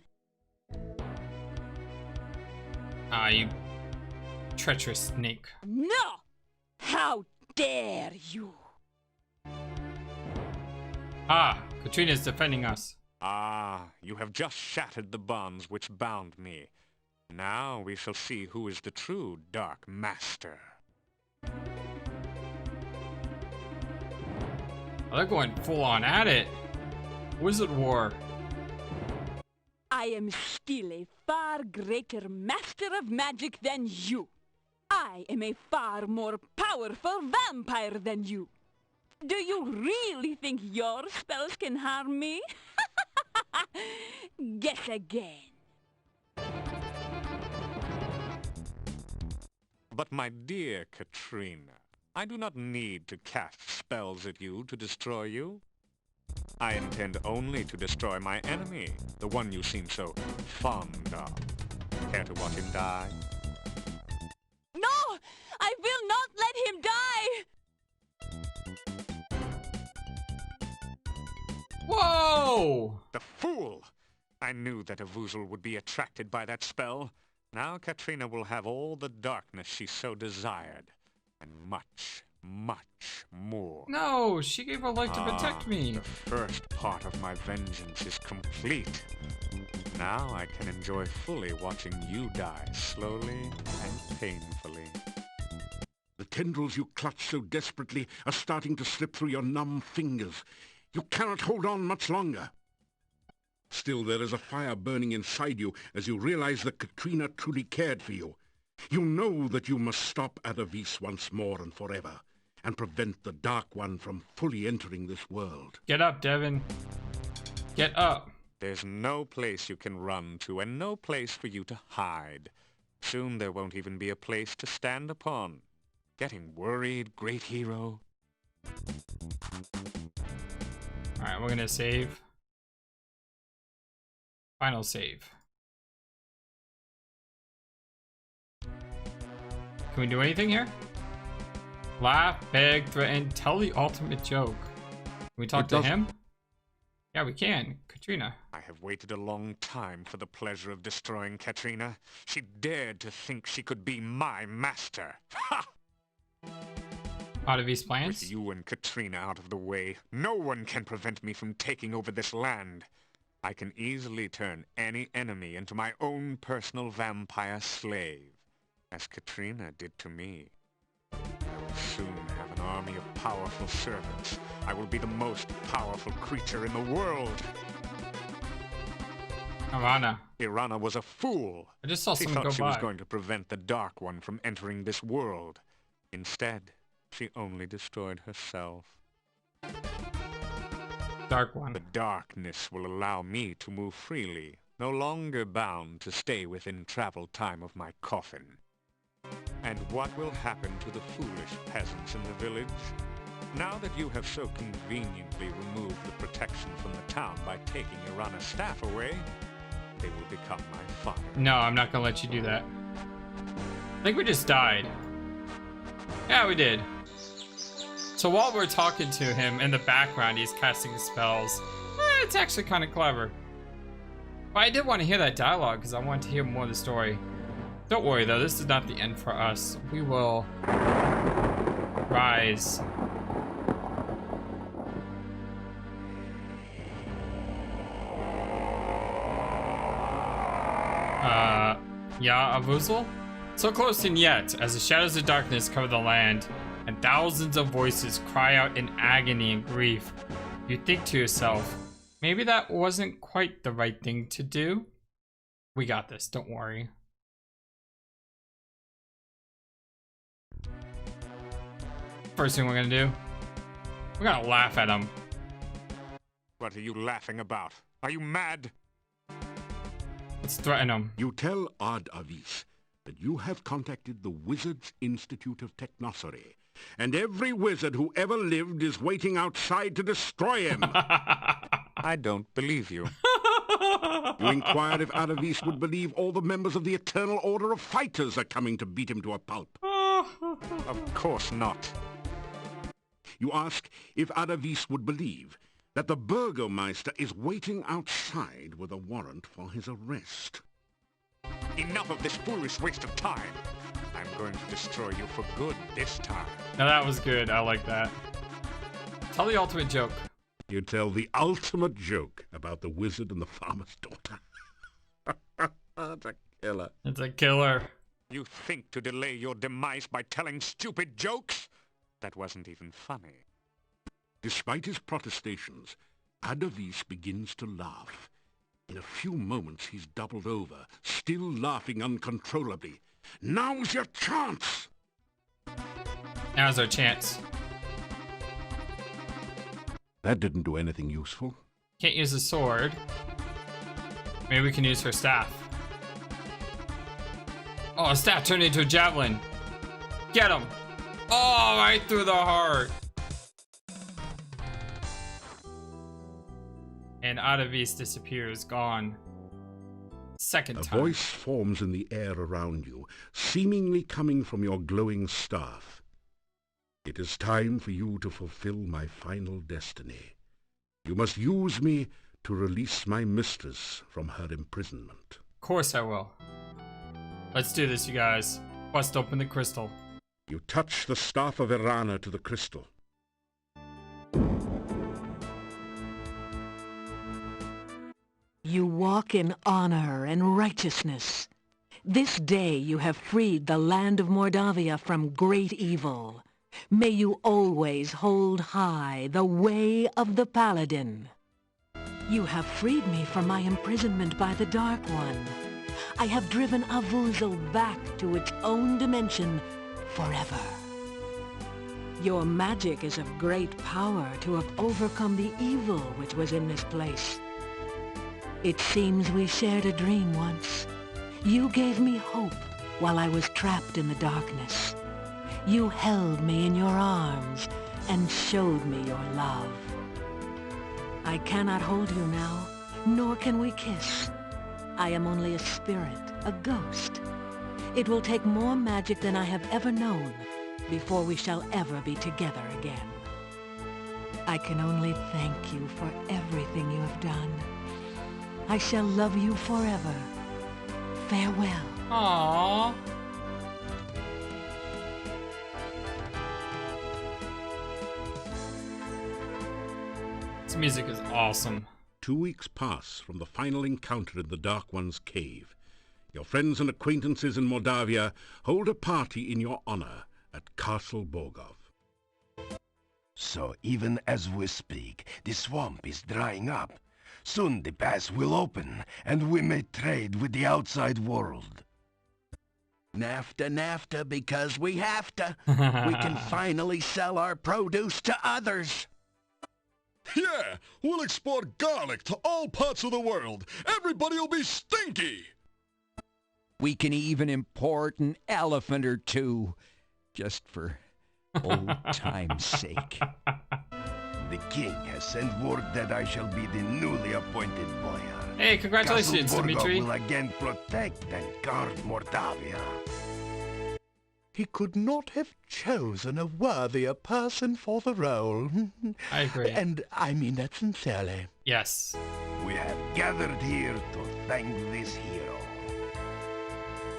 Ah, you treacherous snake. No! How dare you! Ah, Katrina's defending us. Ah, you have just shattered the bonds which bound me. Now we shall see who is the true Dark Master. Oh, they're going full on at it. Wizard War. I am still a far greater master of magic than you. I am a far more powerful vampire than you. Do you really think your spells can harm me? Guess again. But my dear Katrina, I do not need to cast spells at you to destroy you. I intend only to destroy my enemy, the one you seem so fond of. Care to watch him die? No! I will not let him die! Whoa! The fool! I knew that Avoozl would be attracted by that spell. Now Katrina will have all the darkness she so desired, and much, much more. No, she gave her life to protect me. The first part of my vengeance is complete. Now I can enjoy fully watching you die slowly and painfully. The tendrils you clutch so desperately are starting to slip through your numb fingers. You cannot hold on much longer. Still, there is a fire burning inside you as you realize that Katrina truly cared for you. You know that you must stop Ad Avis once more and forever, and prevent the Dark One from fully entering this world. Get up, Devon. Get up. There's no place you can run to, and no place for you to hide. Soon there won't even be a place to stand upon. Getting worried, great hero? Alright, we're gonna save. Final save. Can we do anything here? Laugh, beg, threaten, tell the ultimate joke. Can we talk to him? Yeah, we can. Katrina. I have waited a long time for the pleasure of destroying Katrina. She dared to think she could be my master. Ha! Out of his plans? With you and Katrina out of the way, no one can prevent me from taking over this land. I can easily turn any enemy into my own personal vampire slave, as Katrina did to me. I will soon have an army of powerful servants. I will be the most powerful creature in the world. Ivana. Irana was a fool. I just saw She someone thought go she by. was going to prevent the Dark One from entering this world. Instead, she only destroyed herself. Dark One. The darkness will allow me to move freely, no longer bound to stay within travel time of my coffin. And what will happen to the foolish peasants in the village? Now that you have so conveniently removed the protection from the town by taking Irana's staff away, they will become my fodder. No, I'm not gonna let you do that. I think we just died. Yeah, we did. So while we're talking to him, in the background, he's casting spells. It's actually kind of clever. But I did want to hear that dialogue because I wanted to hear more of the story. Don't worry though, this is not the end for us. We will rise. Yeah, Avoozl? So close and yet, as the shadows of darkness cover the land, and thousands of voices cry out in agony and grief, you think to yourself, maybe that wasn't quite the right thing to do? We got this, don't worry. First thing we're gonna do, we're gonna laugh at him. What are you laughing about? Are you mad? Let's threaten him. You tell Ad Avis that you have contacted the Wizards Institute of Technocery, and every wizard who ever lived is waiting outside to destroy him. I don't believe you. You inquired if Ad Avis would believe all the members of the Eternal Order of Fighters are coming to beat him to a pulp. Of course not. You ask if Ad Avis would believe that the Burgomeister is waiting outside with a warrant for his arrest. Enough of this foolish waste of time. I'm going to destroy you for good this time. Now that was good, I like that. Tell the ultimate joke. You tell the ultimate joke about the wizard and the farmer's daughter. That's a killer. It's a killer. You think to delay your demise by telling stupid jokes? That wasn't even funny. Despite his protestations, Ad Avis begins to laugh. In a few moments, he's doubled over, still laughing uncontrollably. Now's your chance! Now's our chance. That didn't do anything useful. Can't use a sword. Maybe we can use her staff. Oh, a staff turned into a javelin. Get him! Oh, right through the heart. And Ad Avis disappears, gone. Second time. A voice forms in the air around you, seemingly coming from your glowing staff. It is time for you to fulfill my final destiny. You must use me to release my mistress from her imprisonment. Of course I will. Let's do this, you guys. Bust open the crystal. You touch the staff of Irana to the crystal. You walk in honor and righteousness. This day you have freed the land of Mordavia from great evil. May you always hold high the way of the Paladin. You have freed me from my imprisonment by the Dark One. I have driven Avoozl back to its own dimension forever. Your magic is of great power to have overcome the evil which was in this place. It seems we shared a dream once. You gave me hope while I was trapped in the darkness. You held me in your arms and showed me your love. I cannot hold you now, nor can we kiss. I am only a spirit, a ghost. It will take more magic than I have ever known before we shall ever be together again. I can only thank you for everything you have done. I shall love you forever. Farewell. Aww. This music is awesome. 2 weeks pass from the final encounter in the Dark One's cave. Your friends and acquaintances in Mordavia hold a party in your honor at Castle Borgov. So even as we speak, the swamp is drying up. Soon the pass will open, and we may trade with the outside world. NAFTA, because we have to. We can finally sell our produce to others. Yeah, we'll export garlic to all parts of the world. Everybody will be stinky. We can even import an elephant or two, just for Old time's sake. The king has sent word that I shall be the newly appointed boyar. Hey, congratulations, Castle Dimitri. will again protect and guard Mordavia. He could not have chosen a worthier person for the role. I agree. And I mean that sincerely. Yes. We have gathered here to thank this hero.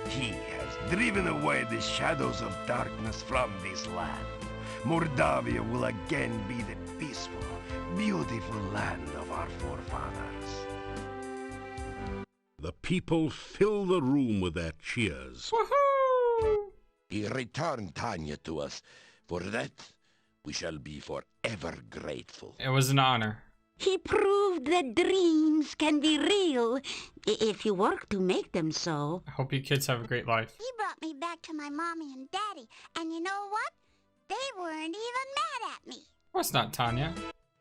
He has driven away the shadows of darkness from this land. Mordavia will again be the peaceful, beautiful land of our forefathers. The people fill the room with their cheers. Woohoo! He returned Tanya to us. For that, we shall be forever grateful. It was an honor. He proved that dreams can be real if you work to make them so. I hope you kids have a great life. He brought me back to my mommy and daddy, and you know what? They weren't even mad at me. Of course not, Tanya.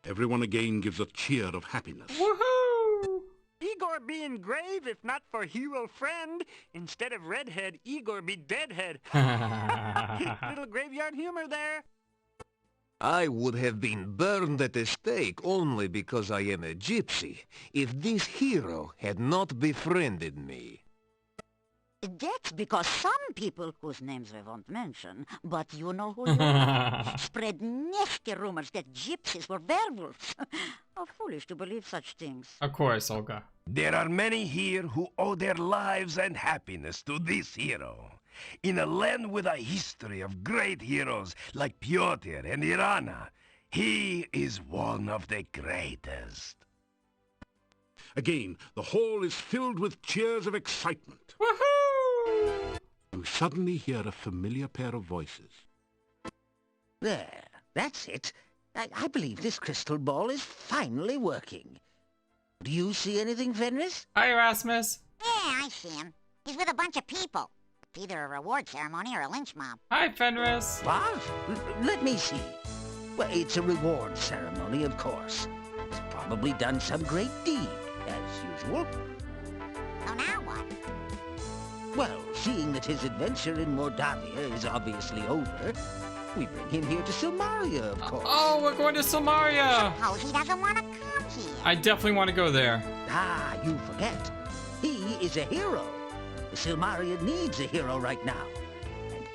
Everyone again gives a cheer of happiness. Woohoo! Igor be engraved if not for hero friend. Instead of redhead, Igor be deadhead. Little graveyard humor there. I would have been burned at the stake only because I am a gypsy, if this hero had not befriended me. That's because some people, whose names we won't mention, but you know who you are, spread nasty rumors that gypsies were werewolves. How foolish to believe such things. Of course, Olga. There are many here who owe their lives and happiness to this hero. In a land with a history of great heroes like Pyotr and Irana, he is one of the greatest. Again, the hall is filled with cheers of excitement. Woohoo! You suddenly hear a familiar pair of voices. There, that's it. I believe this crystal ball is finally working. Do you see anything, Fenris? Hi, Erasmus. Yeah, I see him. He's with a bunch of people. It's either a reward ceremony or a lynch mob. Hi, Fenris. What? Let me see. Well, it's a reward ceremony, of course. He's probably done some great deed, as usual. So now what? Well, seeing that his adventure in Mordavia is obviously over, we bring him here to Silmaria, of course. Oh, we're going to Silmaria. Suppose he doesn't want to come here. I definitely want to go there. Ah, you forget. He is a hero. The Silmaria needs a hero right now.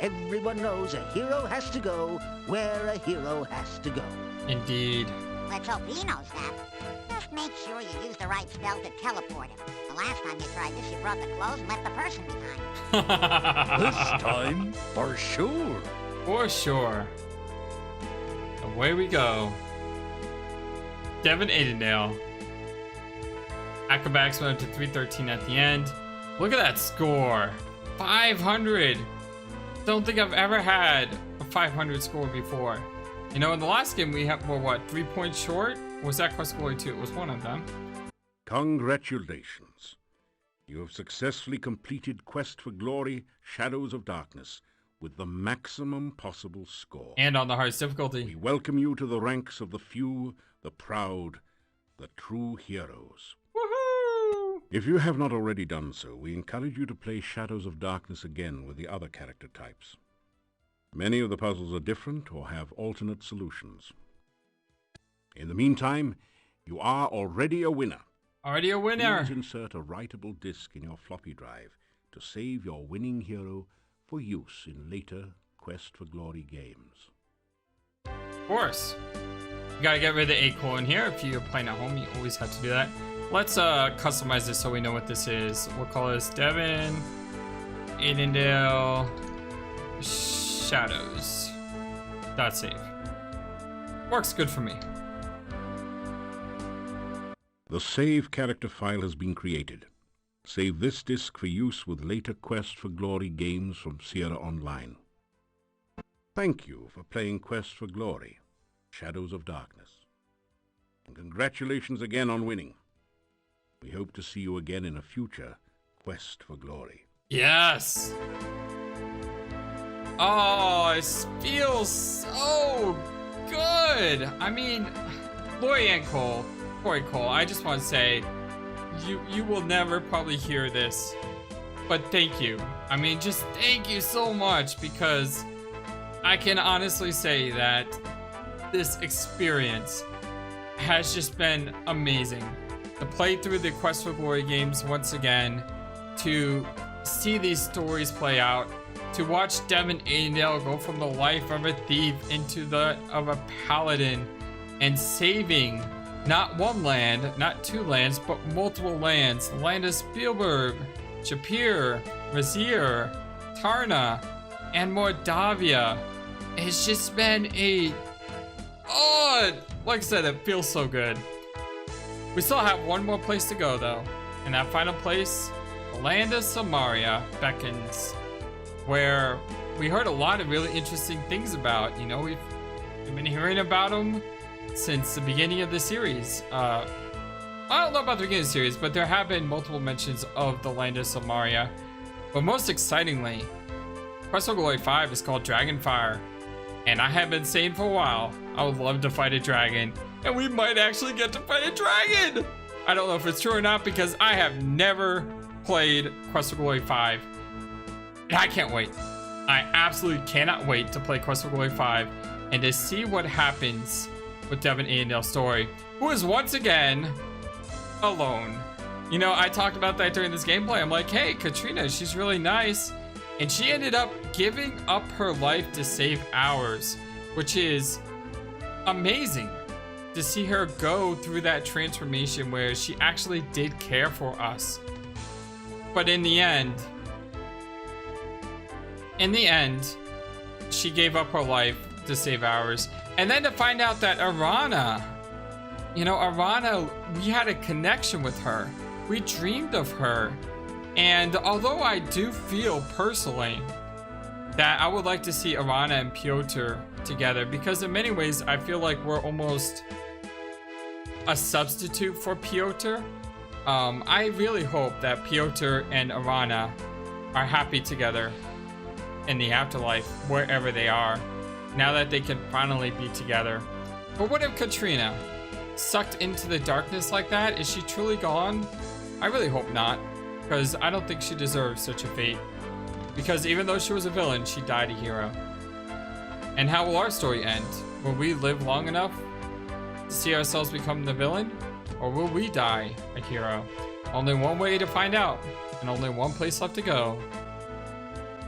And everyone knows a hero has to go where a hero has to go. Indeed. Let's hope he knows that. Just make sure you use the right spell to teleport him. The last time you tried this, you brought the clothes and left the person behind. This time, for sure. For sure. Away we go. Devon Aidendale. Acrobatics went up to 313 at the end. Look at that score. 500. Don't think I've ever had a 500 score before. You know, in the last game we were what, 3 points short? Or was that Quest Glory 2? It was one of them. Congratulations. You have successfully completed Quest for Glory, Shadows of Darkness, with the maximum possible score. And on the hardest difficulty. We welcome you to the ranks of the few, the proud, the true heroes. Woohoo! If you have not already done so, we encourage you to play Shadows of Darkness again with the other character types. Many of the puzzles are different or have alternate solutions. In the meantime, you are already a winner. Already a winner. Please insert a writable disk in your floppy drive to save your winning hero for use in later Quest for Glory games. Of course. You gotta get rid of the A colon here. If you're playing at home, you always have to do that. Let's customize this so we know what this is. We'll call this Devon Aidendale Shadows. .save. Works good for me. The save character file has been created. Save this disk for use with later Quest for Glory games from Sierra Online. Thank you for playing Quest for Glory, Shadows of Darkness. And congratulations again on winning. We hope to see you again in a future Quest for Glory. Yes! Oh, it feels so good! I mean, Lori and Cole, Corey Cole, I just want to say, you will never probably hear this, but thank you. I mean, just thank you so much, because I can honestly say that this experience has just been amazing. To play through the Quest for Glory games once again, to see these stories play out, to watch Devon Aidendale go from the life of a thief into the of a paladin and saving not one land, not two lands, but multiple lands. The land of Spielberg, Shapir, Vizier, Tarna, and Mordavia. It's just been like I said, it feels so good. We still have one more place to go though, and that final place, the land of Samaria, beckons, where we heard a lot of really interesting things about. You know, we've been hearing about them since the beginning of the series. I don't know about the beginning of the series, but there have been multiple mentions of the land of Samaria. But most excitingly, Quest for Glory 5 is called Dragonfire. And I have been saying for a while, I would love to fight a dragon. And we might actually get to fight a dragon! I don't know if it's true or not, because I have never played Quest for Glory 5. And I can't wait. I absolutely cannot wait to play Quest for Glory 5 and to see what happens with Devon Aidendale's story, who is once again alone. You know, I talked about that during this gameplay. I'm like, hey, Katrina, she's really nice. And she ended up giving up her life to save ours, which is amazing to see her go through that transformation where she actually did care for us. But in the end, she gave up her life to save ours. And then to find out that Arana, we had a connection with her. We dreamed of her. And although I do feel personally that I would like to see Arana and Piotr together, because in many ways I feel like we're almost a substitute for Piotr. I really hope that Piotr and Arana are happy together in the afterlife, wherever they are, now that they can finally be together. But what if Katrina sucked into the darkness like that? Is she truly gone? I really hope not, because I don't think she deserves such a fate. Because even though she was a villain, she died a hero. And how will our story end? Will we live long enough to see ourselves become the villain? Or will we die a hero? Only one way to find out, and only one place left to go.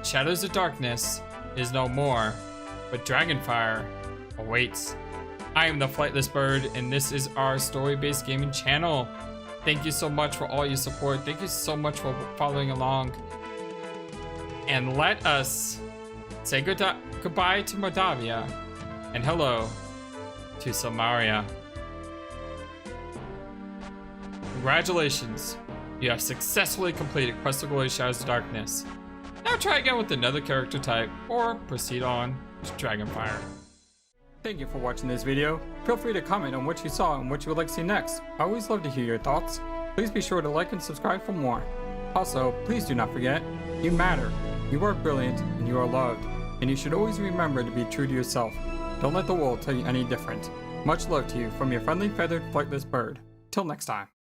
Shadows of Darkness is no more, but Dragonfire awaits. I am the Flightless Bird, and this is our story-based gaming channel. Thank you so much for all your support. Thank you so much for following along. And let us say goodbye to Mordavia and hello to Samaria. Congratulations, you have successfully completed Quest for Glory Shadows of Darkness. Now try again with another character type, or proceed on to Dragonfire. Thank you for watching this video. Feel free to comment on what you saw and what you would like to see next. I always love to hear your thoughts. Please be sure to like and subscribe for more. Also, please do not forget, you matter, you are brilliant, and you are loved. And you should always remember to be true to yourself. Don't let the world tell you any different. Much love to you from your friendly feathered flightless bird. Till next time.